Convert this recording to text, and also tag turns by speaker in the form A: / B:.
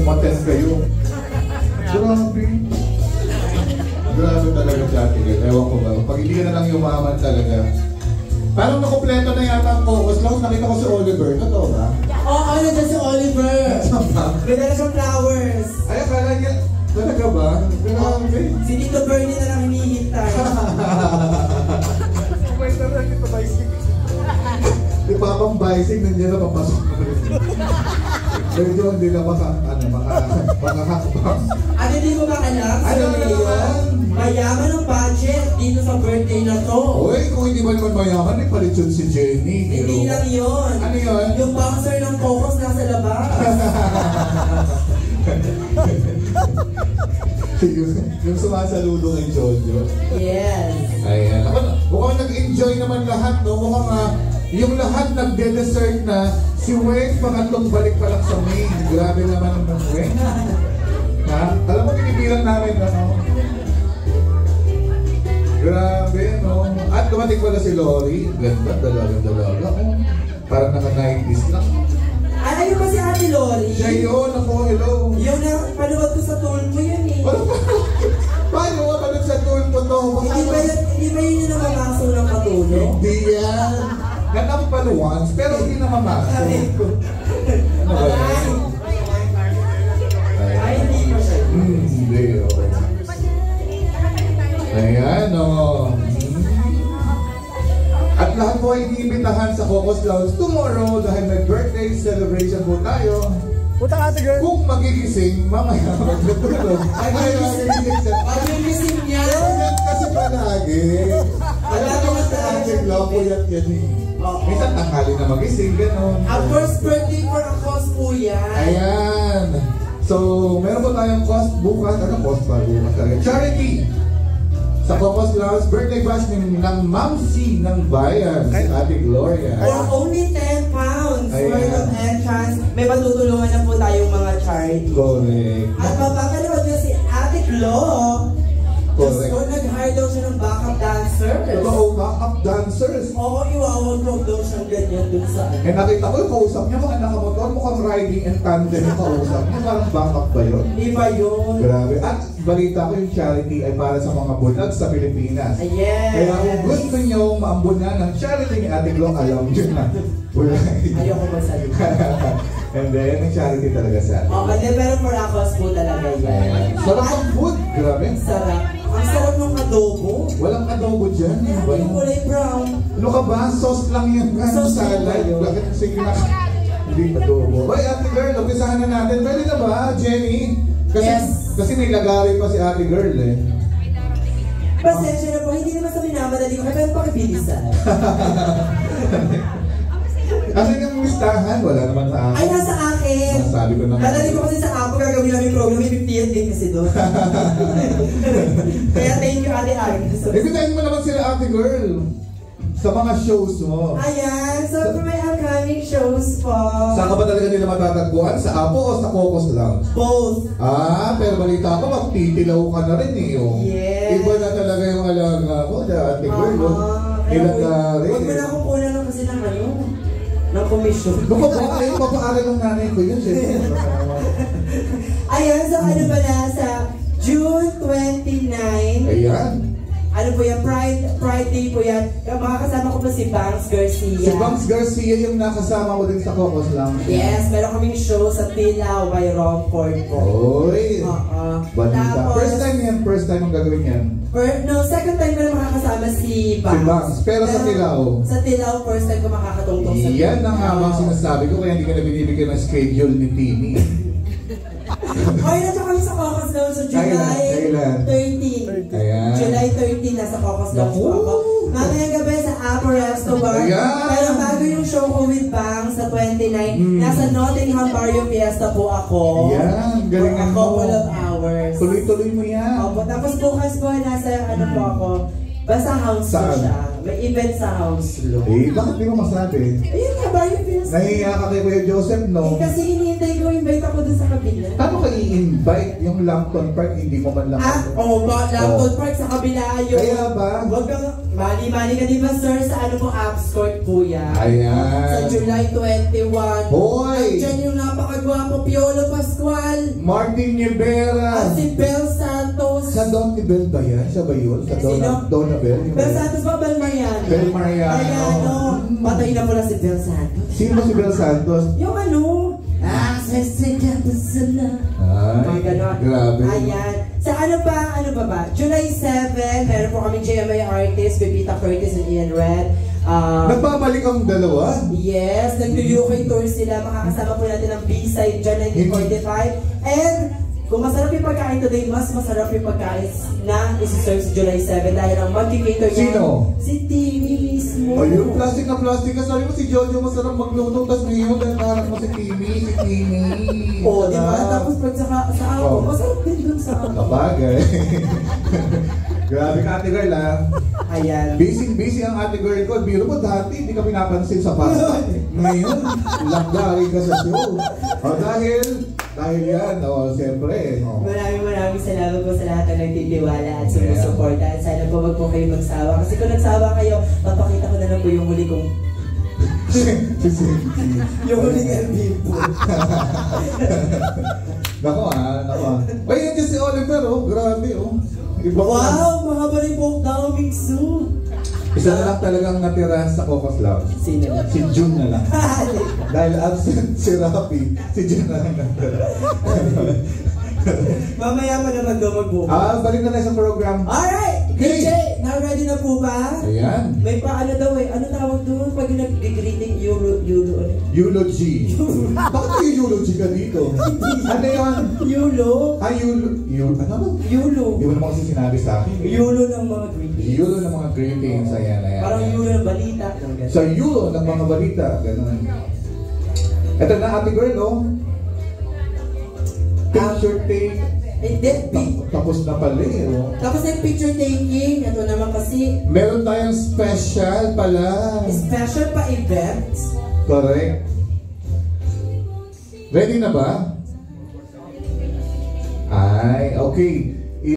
A: Mates kayo. Grabe. Grabe talaga dati. Ewan ko ba. Pag hindi ka na lang yumaman talaga. Parang nakumpleto na yata ang focus lang. Nakita ko si Oliver. Totoo ba?
B: Oo, nandiyan si Oliver. May dala siyang flowers.
A: Ay, akala niya. Talaga ba? Grabe.
B: Si Tito Bernie na lang hinihintay.
A: May nalang ito bicycle. Di pa pang bicycle, nandiyan na papasok na rin. Medyo hindi na makahakbang.
B: At hindi mo ba alam?
A: Ano naman?
B: Mayaman ang budget dito sa birthday na to.
A: Uy, kung hindi ba naman mayaman, may palit yun si Jenny.
B: Hindi lang yun.
A: Ano yun?
B: Yung bouncer ng Cocos nasa labas.
A: yung sumasaludo kay Jojo.
B: Yes.
A: Ayan. Mukhang nag-enjoy naman lahat, no? Mukhang yung lahat nagde-dessert na. Si Weng, pangatlong balik pa lang sa main. Grabe naman ang Weng. Ha? Alam mo, pinipilang namin, ano? Grabe, no? At dumating pala si Lori. Ganda, dalaga. Oh, parang naka-90s lang.
B: Ano ba si Ate Lori?
A: Siya yun, ako, hello.
B: Yung napanood ko sa tool mo yun eh.
A: Paano ka panood sa tool mo to?
B: Hindi ba yun yung namamaso ng katulong?
A: Hindi yan. Nanampal once, pero hindi na mamasok. Ano ba yan?
B: Ay, hindi pa siya.
A: Hindi, oh. Ayan, oh. At lahat po ay iniimbitahan sa Cocos Lounge tomorrow dahil may birthday celebration po tayo.
C: Puta ka, girl.
A: Kung magigising, mamaya magtutulog. Ay,
B: Magigising niya.
A: Kasi palagi. Alam mo nga palagi, loko yan yan eh. Minsan tanghali na magising, gano'n.
B: A first birthday for a cause po yan.
A: Ayan. So, meron po tayong cost bukas. Ano cost pa bukas talaga? Charity! Sa Cocos Lounge, birthday bash ng Ma'am C ng Bayan, si Ate Gloria.
B: For only 10 pounds worth of entrance, may matutulungan na po tayong mga charity.
A: Correct.
B: At mapapanood niyo si Ate Glo.
A: Correct.
B: So, nag-hire daw siya ng backup dancers.
A: Oo, backup dancers.
B: Oo, iwawag daw siyang ganyan dun sa ano.
A: Eh nakita ko yung kausap niya, mga nakamotor, mukhang riding and tandem yung kausap niya. Parang backup ba yun?
B: Di ba yun?
A: Grabe. At balita ko yung charity ay para sa mga bulag sa Pilipinas.
B: Yes.
A: Kaya kung gusto nyo maambunan ng charity ni Ate Glo, alam nyo na. Bulag.
B: Ayoko magsalita.
A: And then, yung charity talaga sa atin.
B: Oo, pero for a cause po talaga yan.
A: Sarap ang food. Grabe.
B: Sarap. Ang sarap ng adobo.
A: Walang adobo dyan.
B: Yung kulay brown.
A: Ano ka ba? Sauce lang yung
B: Sauce
A: salad. Bakit sige na? Hindi adobo. Ay, Ate Girl, umpisahan na natin. Pwede na ba, Jenny? Kasi may lagari pa si Ate Girl eh.
B: Pasensya na po, hindi naman sa minamadali ko. Kaya pakibilisan.
A: Kasi yung listahan, wala naman sa akin.
B: Ay, nasa akin.
A: Sabi ko naman.
B: Madali ko kasi sa apo, gagawin namin program. May 50 din kasi doon. Kaya thank you, Ate Agnes.
A: Ibitahin mo naman sila, Ate Girl. Sa mga shows mo.
B: Ayan, so for my upcoming shows po.
A: Saan ka ba talaga nila matatagpuan? Sa Apo o sa Cocos Lounge?
B: Both.
A: Pero balita ko, magtitilaw ka na rin eh. Oh.
B: Yes.
A: Iba na talaga yung alaga ko, Ate Girl. Ilagari.
B: Huwag mo na akong kunan lang kasi ng ano, ng komisyon.
A: Baka ba kayo, papaaral ng nanay ko yun.
B: Ayan, so ano ba na sa June 29.
A: Ayan.
B: Ano po yan? Pride Day po yan. Makakasama ko po si Banks Garcia.
A: Si Banks Garcia yung nakasama ko din sa Cocos Lounge.
B: Yes, meron kaming show sa Tilaw by Romford po.
A: Oy! Balita. First time ang gagawin yan.
B: No, second time ko na makakasama si Banks.
A: Si Banks, pero sa Tilaw.
B: Sa Tilaw, first time ko makakatungtong sa Tilaw.
A: Yan ang habang sinasabi ko, kaya hindi ka na binibigyan ng schedule ni Timmy.
B: Ay, nasa kami sa Cocos Lounge sa July 13.
A: Ayan.
B: July 13 nasa Cocos Lounge po ako. Mamayang gabi sa Apple Resto Bar. Pero bago yung show ko with Bangs sa 29, nasa Nottingham Barrio Fiesta po ako.
A: Ayan, galingan mo.
B: For a couple of hours.
A: Tuloy-tuloy mo yan.
B: Opo, tapos bukas po nasa ano po ako, basta house po siya. May event sa house lo.
A: Bakit di mo masabi?
B: Ayun nga, Barrio Fiesta.
A: Nahihiya ka kay Kuya Joseph, no?
B: Kasi hinihintay ko, invite ako dun sa kabila.
A: Paano ka i-invite yung Lambton Park, hindi mo man lang.
B: Lambton Park sa kabila yun.
A: Kaya ba?
B: Huwag kang, mali-mali ka diba sir sa ano mo Abscourt kuya?
A: Ayan.
B: Sa July 21.
A: Hoy!
B: Nandiyan yung napakagwapo Piolo Pascual.
A: Martin Rivera.
B: At si Bel Santos.
A: Sa Don Bell ba yan? Siya ba yun? Sa
B: Sino?
A: Donna Bell?
B: Bel Santos ba? Bel Mariano?
A: Bel Mariano.
B: Mariano. Patay na pala si Bel Santos.
A: Sino si Bel Santos?
B: Yung ano?
A: Ay, grabe.
B: Ayan. Sa ano ba? July 7, meron po kami JMA artist, Pepita Curtis and Ian Red.
A: Nagbabalik ang dalawa?
B: Yes, nag-UK tour sila. Makakasama po natin ang B-side dyan, 1945. And kung masarap yung pagkain today, mas masarap yung pagkain na isi-serve sa July 7 dahil ang mag-cater niya.
A: Sino?
B: Si Timmy mismo.
A: Ayun, plastic na plastic ka. Sabi mo si Jojo masarap magluto, tapos ngayon dahil naharap mo si Timmy.
B: Oo, diba? Tapos pag sa ako, masarap din dun sa ako.
A: Kapagay. Grabe ka ate girl ha.
B: Ayan.
A: Busy ang ate girl ko. Biro mo dati, hindi ka pinapansin sa pasta. Ngayon, langgari ka sa show. Dahil yan, siyempre.
B: Maraming salamat po sa lahat ng nagtitiwala at sumusuporta. At sana po wag po kayo magsawa. Kasi kung nagsawa kayo, papakita ko na lang po yung huli kong yung huling LB po.
A: Nako. Ay, yan si Oliver grabe
B: Wow, mahaba rin po ang daming zoo.
A: Isa na lang talagang natira sa Cocos Lounge.
B: Sino na?
A: Si June na lang. Dahil absent si Rafi, si June na lang natira.
B: Mamaya mo naman daw magbuka.
A: Balik na tayo sa program.
B: Alright!
A: Okay.
B: DJ, na-ready na po ba?
A: Ayan.
B: May paano daw ano tawag doon pag nag-greeting
A: eulogy. Bakit may eulogy ka dito? Ano yun?
B: Yulo?
A: Ano ba?
B: Yulo.
A: Di mo naman kasi sinabi sa akin.
B: Yulo ng mga greetings.
A: Yulo ng mga greetings. Ayan.
B: Parang yulo ng balita.
A: Sa yulo ng mga balita. Ganun. Ito na ate girl, picture take. Tapos na pala
B: Tapos na yung picture taking. Ito naman kasi.
A: Meron tayong special pala.
B: Special pa event.
A: Correct. Ready na ba? Ay, okay.